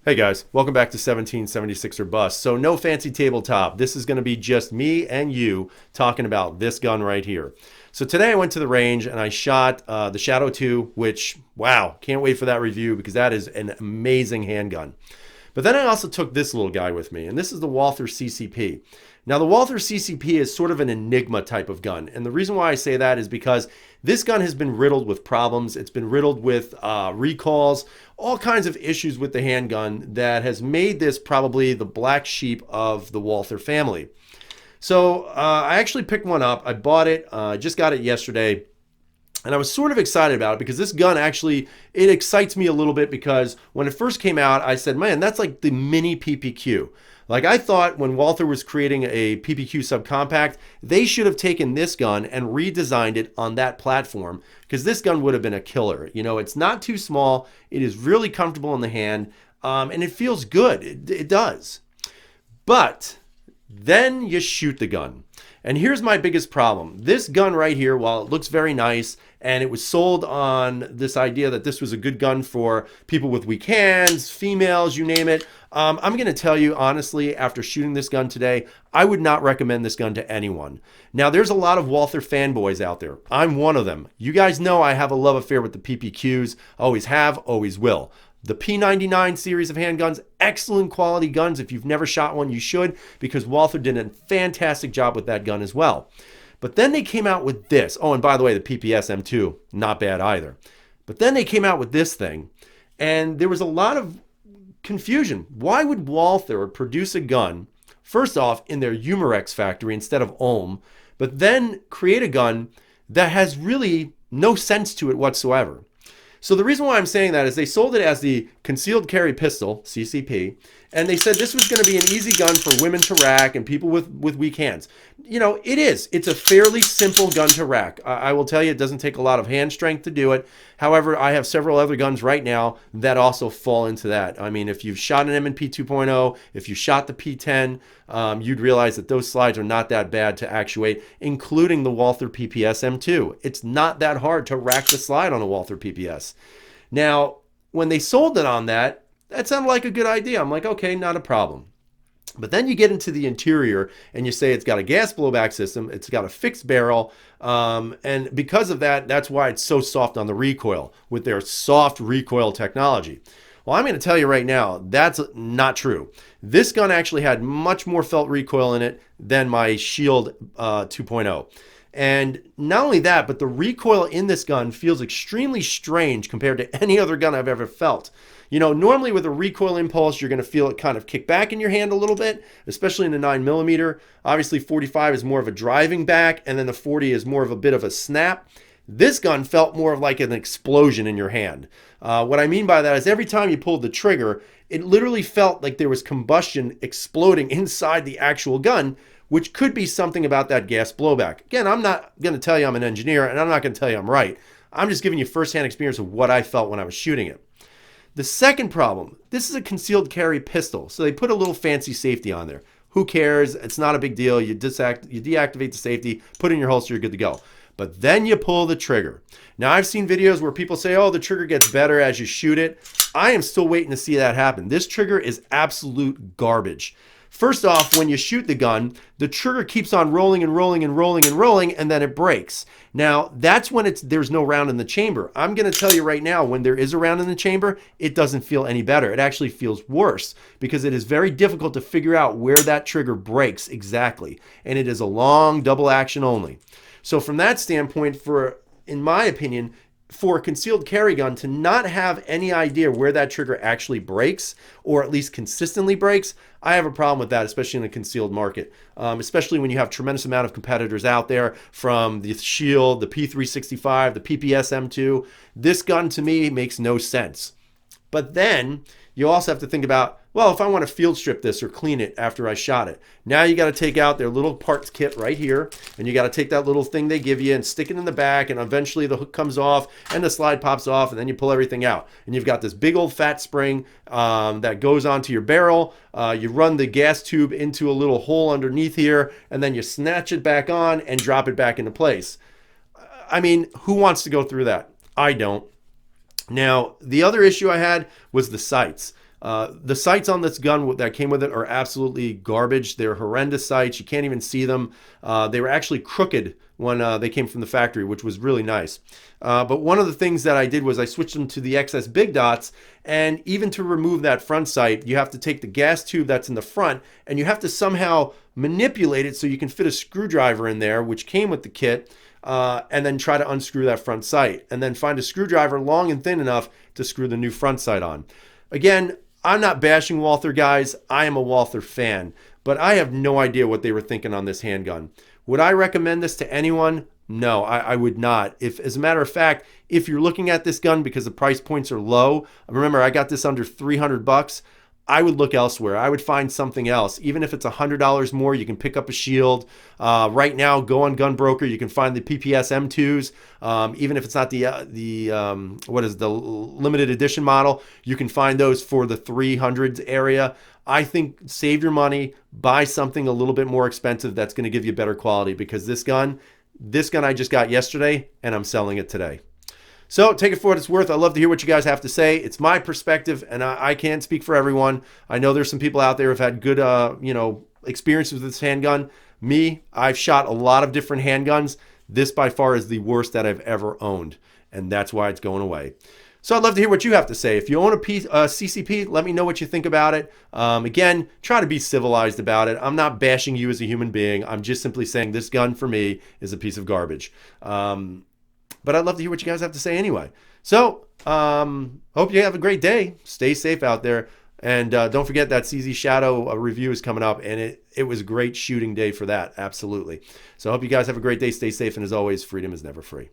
Hey guys, welcome back to 1776 or Bust. So no fancy tabletop. This is going to be just me and you talking about this gun right here. So today I went to the range and I shot the Shadow 2, which, wow, can't wait for that review because that is an amazing handgun. But then I also took this little guy with me, and this is the Walther CCP. Now, the Walther CCP is sort of an enigma type of gun, and the reason why I say that is because this gun has been riddled with problems. It's been riddled with recalls, all kinds of issues with the handgun that has made this probably the black sheep of the Walther family. So I actually picked one up. I bought it. I just got it yesterday. And I was sort of excited about it because this gun actually, it excites me a little bit because when it first came out, I said, man, that's like the mini PPQ. Like I thought when Walther was creating a PPQ subcompact, they should have taken this gun and redesigned it on that platform because this gun would have been a killer. You know, it's not too small. It is really comfortable in the hand and it feels good. It does. But then you shoot the gun. And here's my biggest problem. This gun right here, while it looks very nice, and it was sold on this idea that this was a good gun for people with weak hands, females, you name it. I'm going to tell you, honestly, after shooting this gun today, I would not recommend this gun to anyone. Now, there's a lot of Walther fanboys out there. I'm one of them. You guys know I have a love affair with the PPQs. Always have, always will. The P99 series of handguns, excellent quality guns. If you've never shot one, you should, because Walther did a fantastic job with that gun as well. But then they came out with this. Oh, and by the way, the PPS M2, not bad either. But then they came out with this thing, and there was a lot of confusion. Why would Walther produce a gun, first off, in their Humorex factory instead of Ulm, but then create a gun that has really no sense to it whatsoever? So the reason why I'm saying that is they sold it as the concealed carry pistol, CCP, and they said this was going to be an easy gun for women to rack and people with weak hands. You know, it is. It's a fairly simple gun to rack. I will tell you, it doesn't take a lot of hand strength to do it. However, I have several other guns right now that also fall into that. I mean, if you've shot an M&P 2.0, if you shot the P10, you'd realize that those slides are not that bad to actuate, including the Walther PPS M2. It's not that hard to rack the slide on a Walther PPS. Now, when they sold it on that sounded like a good idea. I'm like, okay, not a problem. But then you get into the interior and you say it's got a gas blowback system, it's got a fixed barrel, and because of that, that's why it's so soft on the recoil with their soft recoil technology. Well, I'm going to tell you right now, that's not true. This gun actually had much more felt recoil in it than my Shield 2.0. And not only that, but the recoil in this gun feels extremely strange compared to any other gun I've ever felt. You know, normally with a recoil impulse, you're going to feel it kind of kick back in your hand a little bit, especially in the 9mm. Obviously, 45 is more of a driving back, and then the 40 is more of a bit of a snap. This gun felt more of like an explosion in your hand. What I mean by that is every time you pulled the trigger, it literally felt like there was combustion exploding inside the actual gun, which could be something about that gas blowback. Again, I'm not going to tell you I'm an engineer, and I'm not going to tell you I'm right. I'm just giving you firsthand experience of what I felt when I was shooting it. The second problem, this is a concealed carry pistol, so they put a little fancy safety on there. Who cares? It's not a big deal. You deactivate the safety, put it in your holster, you're good to go. But then you pull the trigger. Now, I've seen videos where people say, oh, the trigger gets better as you shoot it. I am still waiting to see that happen. This trigger is absolute garbage. First off, when you shoot the gun, the trigger keeps on rolling and rolling and rolling and rolling, and then it breaks. Now, that's when there's no round in the chamber. I'm going to tell you right now, when there is a round in the chamber, it doesn't feel any better. It actually feels worse because it is very difficult to figure out where that trigger breaks exactly. And it is a long double action only. So from that standpoint, in my opinion, for a concealed carry gun to not have any idea where that trigger actually breaks, or at least consistently breaks, I have a problem with that, especially in a concealed market. Especially when you have a tremendous amount of competitors out there, from the Shield, the P365, the PPS M2. This gun to me makes no sense. But then you also have to think about, well, if I want to field strip this or clean it after I shot it, now you got to take out their little parts kit right here, and you got to take that little thing they give you and stick it in the back, and eventually the hook comes off and the slide pops off, and then you pull everything out. And you've got this big old fat spring that goes onto your barrel. You run the gas tube into a little hole underneath here, and then you snatch it back on and drop it back into place. I mean, who wants to go through that? I don't. Now, the other issue I had was the sights. The sights on this gun that came with it are absolutely garbage. They're horrendous sights. You can't even see them. They were actually crooked when they came from the factory, which was really nice. But one of the things that I did was I switched them to the XS Big Dots, and even to remove that front sight, you have to take the gas tube that's in the front, and you have to somehow manipulate it so you can fit a screwdriver in there, which came with the kit, and then try to unscrew that front sight, and then find a screwdriver long and thin enough to screw the new front sight on. Again, I'm not bashing Walther, guys. I am a Walther fan, but I have no idea what they were thinking on this handgun. Would I recommend this to anyone? No, I would not. If, as a matter of fact, if you're looking at this gun because the price points are low, remember I got this under 300 bucks, I would look elsewhere. I would find something else. Even if it's $100 more, you can pick up a shield. Right now, go on Gunbroker. You can find the PPS M2s. Even if it's not the limited edition model, you can find those for the 300s area. I think save your money, buy something a little bit more expensive that's going to give you better quality, because this gun I just got yesterday and I'm selling it today. So take it for what it's worth. I'd love to hear what you guys have to say. It's my perspective, and I can't speak for everyone. I know there's some people out there who've had good, experiences with this handgun. Me, I've shot a lot of different handguns. This by far is the worst that I've ever owned, and that's why it's going away. So I'd love to hear what you have to say. If you own a CCP, let me know what you think about it. Again, try to be civilized about it. I'm not bashing you as a human being. I'm just simply saying this gun for me is a piece of garbage. But I'd love to hear what you guys have to say anyway. So, hope you have a great day. Stay safe out there. And don't forget that CZ Shadow review is coming up. And it was a great shooting day for that. Absolutely. So I hope you guys have a great day. Stay safe. And as always, freedom is never free.